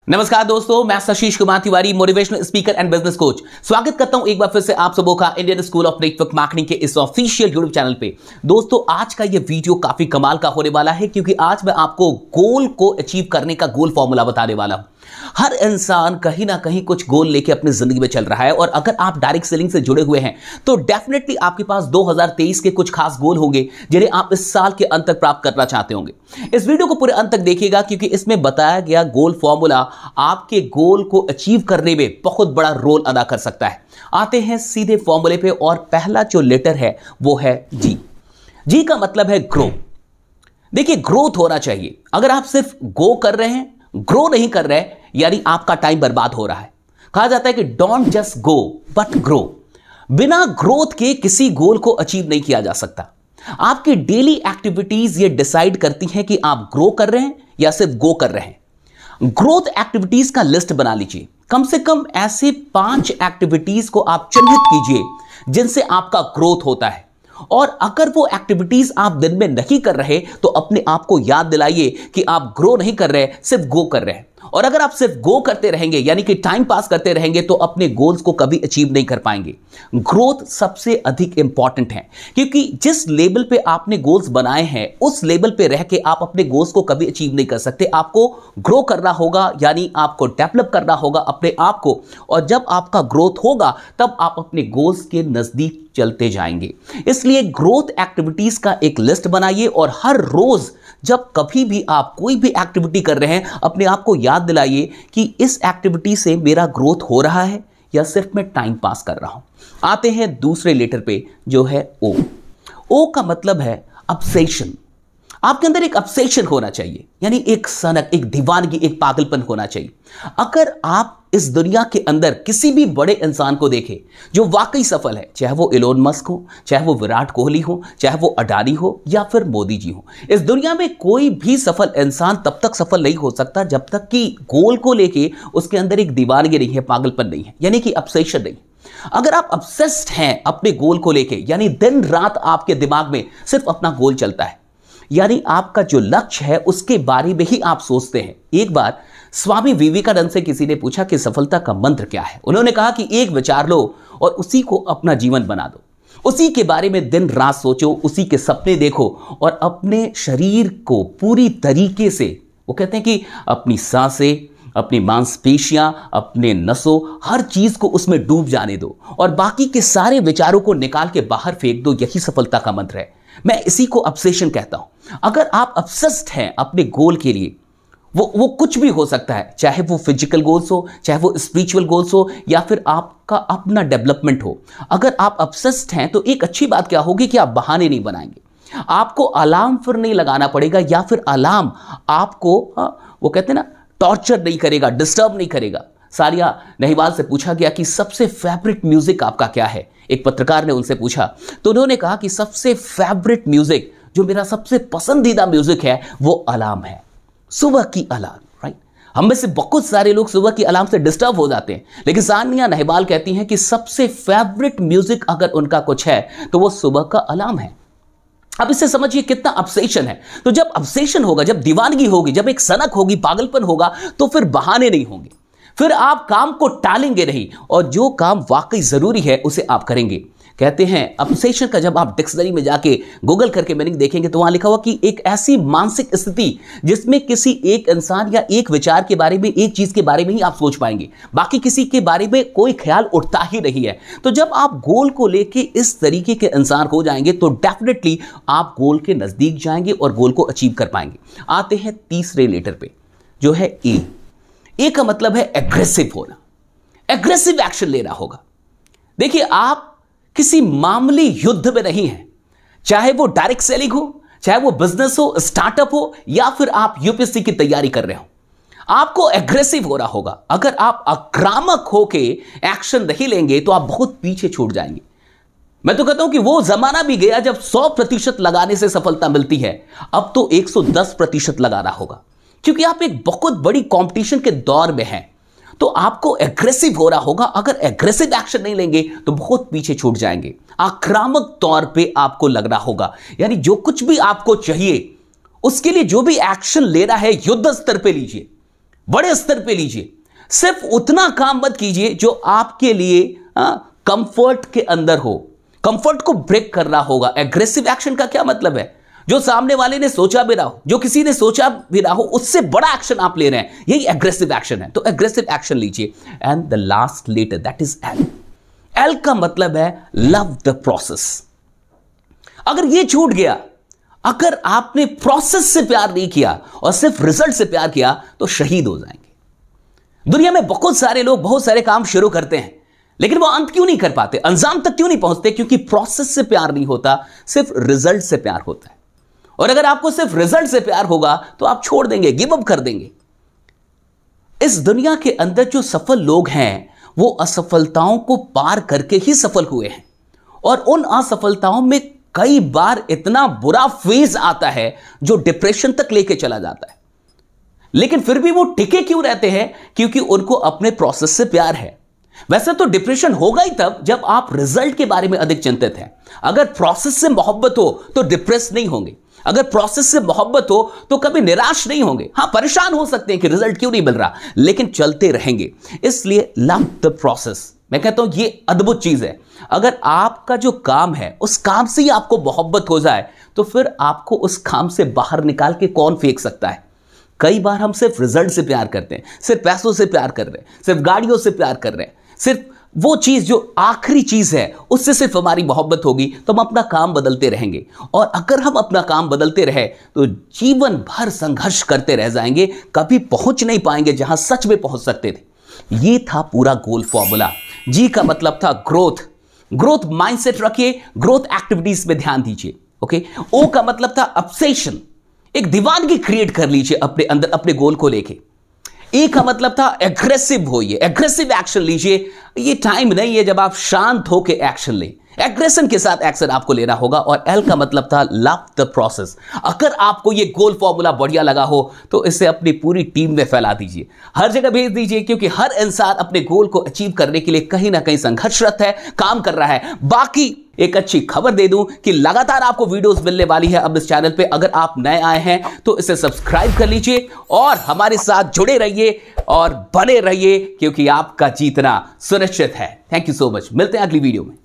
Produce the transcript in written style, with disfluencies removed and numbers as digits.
नमस्कार दोस्तों, मैं Ashish Kumar Tiwari, motivational speaker and business coach. स्वागत करता हूं एक बार फिर से आप सबों का Indian school of network marketing के इस ऑफिशियल यूट्यूब चैनल पे। दोस्तों, आज का ये वीडियो काफी कमाल का होने वाला है क्योंकि आज मैं आपको गोल को अचीव करने का गोल फॉर्मूला बताने वाला हूं। हर इंसान कहीं ना कहीं कुछ गोल लेके अपनी जिंदगी में चल रहा है और अगर आप डायरेक्ट सेलिंग से जुड़े हुए हैं तो डेफिनेटली आपके पास 2023 के कुछ खास गोल होंगे जिन्हें आप इस साल के अंत तक प्राप्त करना चाहते होंगे। इस वीडियो को पूरे अंत तक देखिएगा क्योंकि इसमें बताया गया गोल फॉर्मूला आपके गोल को अचीव करने में बहुत बड़ा रोल अदा कर सकता है। आते हैं सीधे फॉर्मूले पे और पहला जो लेटर है वो है जी। जी का मतलब है ग्रो। देखिए, ग्रोथ होना चाहिए। अगर आप सिर्फ गो कर रहे हैं, ग्रो नहीं कर रहे, यानी आपका टाइम बर्बाद हो रहा है। कहा जाता है कि don't just go but grow. बिना ग्रोथ के किसी गोल को अचीव नहीं किया जा सकता। आपकी डेली एक्टिविटीज ये डिसाइड करती हैं कि आप ग्रो कर रहे हैं या सिर्फ गो कर रहे हैं। ग्रोथ एक्टिविटीज का लिस्ट बना लीजिए। कम से कम ऐसे 5 एक्टिविटीज को आप चिन्हित कीजिए जिनसे आपका ग्रोथ होता है। और अगर वो एक्टिविटीज आप दिन में नहीं कर रहे तो अपने आप को याद दिलाइए कि आप ग्रो नहीं कर रहे, सिर्फ गो कर रहे हैं। और अगर आप सिर्फ गो करते रहेंगे यानी कि टाइम पास करते रहेंगे तो अपने गोल्स को कभी अचीव नहीं कर पाएंगे। ग्रोथ सबसे अधिक इंपॉर्टेंट है क्योंकि जिस लेवल पे आपने गोल्स बनाए हैं उस लेवल पे रह के आप अपने गोल्स को कभी अचीव नहीं कर सकते। आपको ग्रो करना होगा, यानी आपको डेवलप करना होगा अपने आप को। और जब आपका ग्रोथ होगा तब आप अपने गोल्स के नजदीक चलते जाएंगे। इसलिए ग्रोथ एक्टिविटीज का एक लिस्ट बनाइए और हर रोज जब कभी भी आप कोई भी एक्टिविटी कर रहे हैं अपने आप को याद दिलाइए कि इस एक्टिविटी से मेरा ग्रोथ हो रहा है या सिर्फ मैं टाइम पास कर रहा हूं। आते हैं दूसरे लेटर पे जो है ओ। ओ का मतलब है ऑब्सेशन। आपके अंदर एक ऑब्सेशन होना चाहिए, यानी एक सनक, एक दीवानगी, एक पागलपन होना चाहिए। अगर आप इस दुनिया के अंदर किसी भी बड़े इंसान को देखें जो वाकई सफल है, चाहे वो इलोन मस्क हो, चाहे वो विराट कोहली हो, चाहे वो अडानी हो या फिर मोदी जी हो, इस दुनिया में कोई भी सफल इंसान तब तक सफल नहीं हो सकता जब तक कि गोल को लेके उसके अंदर एक दीवानगी नहीं है, पागलपन नहीं है, यानी कि ऑब्सेशन नहीं। अगर आप ऑब्सेस्ड हैं अपने गोल को लेके, यानी दिन रात आपके दिमाग में सिर्फ अपना गोल चलता है, यानी आपका जो लक्ष्य है उसके बारे में ही आप सोचते हैं। एक बार स्वामी विवेकानंद से किसी ने पूछा कि सफलता का मंत्र क्या है। उन्होंने कहा कि एक विचार लो और उसी को अपना जीवन बना दो, उसी के बारे में दिन रात सोचो, उसी के सपने देखो और अपने शरीर को पूरी तरीके से, वो कहते हैं कि अपनी सांसें, अपनी मांसपेशियां, अपने नसों, हर चीज को उसमें डूब जाने दो और बाकी के सारे विचारों को निकाल के बाहर फेंक दो। यही सफलता का मंत्र है। मैं इसी को ऑब्सेशन कहता हूं। अगर आप ऑब्सेस्ड हैं अपने गोल के लिए, वो कुछ भी हो सकता है, चाहे वो फिजिकल गोल्स हो, चाहे वो स्पिरिचुअल गोल्स हो या फिर आपका अपना डेवलपमेंट हो। अगर आप ऑब्सेस्ड हैं तो एक अच्छी बात क्या होगी कि आप बहाने नहीं बनाएंगे। आपको अलार्म फिर नहीं लगाना पड़ेगा या फिर अलार्म आपको वो कहते हैं ना, टॉर्चर नहीं करेगा, डिस्टर्ब नहीं करेगा। सारिया नेहवाल से पूछा गया कि सबसे फेवरेट म्यूजिक आपका क्या है। एक पत्रकार ने उनसे पूछा तो उन्होंने कहा कि सबसे फेवरेट म्यूजिक, जो मेरा सबसे पसंदीदा म्यूजिक है, वो अलार्म है, सुबह की अलार्म। राइट, हम में से बहुत सारे लोग सुबह की अलार्म से डिस्टर्ब हो जाते हैं, लेकिन सानिया नेहवाल कहती हैं कि सबसे फेवरेट म्यूजिक अगर उनका कुछ है तो वो सुबह का अलार्म है। अब इससे समझिए कितना ऑब्सेशन है। तो जब ऑब्सेशन होगा, जब दीवानगी होगी, जब एक सनक होगी, पागलपन होगा, तो फिर बहाने नहीं होंगे, फिर आप काम को टालेंगे नहीं और जो काम वाकई जरूरी है उसे आप करेंगे। कहते हैं ऑब्सेशन का जब आप डिक्शनरी में जाके गूगल करके मीनिंग देखेंगे तो वहां लिखा हुआ कि एक ऐसी मानसिक स्थिति जिसमें किसी एक इंसान या एक विचार के बारे में, एक चीज के बारे में ही आप सोच पाएंगे, बाकी किसी के बारे में कोई ख्याल उठता ही नहीं है। तो जब आप गोल को लेके इस तरीके के इंसान हो जाएंगे तो डेफिनेटली आप गोल के नजदीक जाएंगे और गोल को अचीव कर पाएंगे। आते हैं तीसरे लेटर पे जो है ए। ए का मतलब है एग्रेसिव होना, एग्रेसिव एक्शन लेना होगा। देखिए, आप किसी मामूली युद्ध में नहीं है, चाहे वो डायरेक्ट सेलिंग हो, चाहे वो बिजनेस हो, स्टार्टअप हो या फिर आप यूपीएससी की तैयारी कर रहे हो, आपको एग्रेसिव होना होगा। अगर आप आक्रामक होके एक्शन नहीं लेंगे तो आप बहुत पीछे छूट जाएंगे। मैं तो कहता हूं कि वो जमाना भी गया जब 100% लगाने से सफलता मिलती है, अब तो 110% लगाना होगा क्योंकि आप एक बहुत बड़ी कंपटीशन के दौर में हैं। तो आपको एग्रेसिव हो रहा होगा। अगर एग्रेसिव एक्शन नहीं लेंगे तो बहुत पीछे छूट जाएंगे। आक्रामक तौर पे आपको लगना होगा, यानी जो कुछ भी आपको चाहिए उसके लिए जो भी एक्शन लेना है युद्ध स्तर पे लीजिए। बड़े स्तर पे लीजिए। सिर्फ उतना काम मत कीजिए जो आपके लिए कंफर्ट के अंदर हो। कंफर्ट को ब्रेक करना होगा। एग्रेसिव एक्शन का क्या मतलब है? जो सामने वाले ने सोचा भी ना हो, जो किसी ने सोचा भी ना हो, उससे बड़ा एक्शन आप ले रहे हैं, यही एग्रेसिव एक्शन है। तो एग्रेसिव एक्शन लीजिए। And the last letter, that is L. L का मतलब है लव द प्रोसेस। अगर ये छूट गया, अगर आपने प्रोसेस से प्यार नहीं किया और सिर्फ रिजल्ट से प्यार किया, तो शहीद हो जाएंगे। दुनिया में बहुत सारे लोग बहुत सारे काम शुरू करते हैं, लेकिन वो अंत क्यों नहीं कर पाते, अंजाम तक क्यों नहीं पहुंचते? क्योंकि प्रोसेस से प्यार नहीं होता, सिर्फ रिजल्ट से प्यार होता है। और अगर आपको सिर्फ रिजल्ट से प्यार होगा तो आप छोड़ देंगे, गिव अप कर देंगे। इस दुनिया के अंदर जो सफल लोग हैं, वो असफलताओं को पार करके ही सफल हुए हैं। और उन असफलताओं में कई बार इतना बुरा फेज आता है जो डिप्रेशन तक लेके चला जाता है, लेकिन फिर भी वो टिके क्यों रहते हैं? क्योंकि उनको अपने प्रोसेस से प्यार है। वैसे तो डिप्रेशन होगा ही तब जब आप रिजल्ट के बारे में अधिक चिंतित हैं। अगर प्रोसेस से मोहब्बत हो तो डिप्रेस नहीं होंगे। अगर प्रोसेस से मोहब्बत हो तो कभी निराश नहीं होंगे। हाँ, परेशान हो सकते हैं कि रिजल्ट क्यों नहीं मिल रहा, लेकिन चलते रहेंगे। इसलिए लव द प्रोसेस। मैं कहता हूं ये अद्भुत चीज है। अगर आपका जो काम है उस काम से ही आपको मोहब्बत हो जाए, तो फिर आपको उस काम से बाहर निकाल के कौन फेंक सकता है? कई बार हम सिर्फ रिजल्ट से प्यार करते हैं, सिर्फ पैसों से प्यार कर रहे हैं, सिर्फ गाड़ियों से प्यार कर रहे हैं, सिर्फ वो चीज जो आखिरी चीज है उससे सिर्फ हमारी मोहब्बत होगी, तो हम अपना काम बदलते रहेंगे। और अगर हम अपना काम बदलते रहे तो जीवन भर संघर्ष करते रह जाएंगे, कभी पहुंच नहीं पाएंगे जहां सच में पहुंच सकते थे। ये था पूरा गोल फॉर्मूला। जी का मतलब था ग्रोथ। ग्रोथ माइंडसेट रखिए, ग्रोथ एक्टिविटीज पे ध्यान दीजिए। ओके। ओ का मतलब था ऑब्सेशन। एक दीवानगी क्रिएट कर लीजिए अपने अंदर अपने गोल को लेके। ए का मतलब था एग्रेसिव होइए, एग्रेसिव एक्शन लीजिए। ये टाइम नहीं है जब आप शांत होकर एक्शन लें, एग्रेशन के साथ एक्शन आपको लेना होगा। और एल का मतलब था लव द प्रोसेस। अगर आपको ये गोल फॉर्मूला बढ़िया लगा हो तो इसे अपनी पूरी टीम में फैला दीजिए, हर जगह भेज दीजिए, क्योंकि हर इंसान अपने गोल को अचीव करने के लिए कहीं ना कहीं संघर्षरत है, काम कर रहा है। बाकी एक अच्छी खबर दे दूं कि लगातार आपको वीडियोस मिलने वाली है अब इस चैनल पे। अगर आप नए आए हैं तो इसे सब्सक्राइब कर लीजिए और हमारे साथ जुड़े रहिए और बने रहिए, क्योंकि आपका जीतना सुनिश्चित है। Thank you so much. मिलते हैं अगली वीडियो में।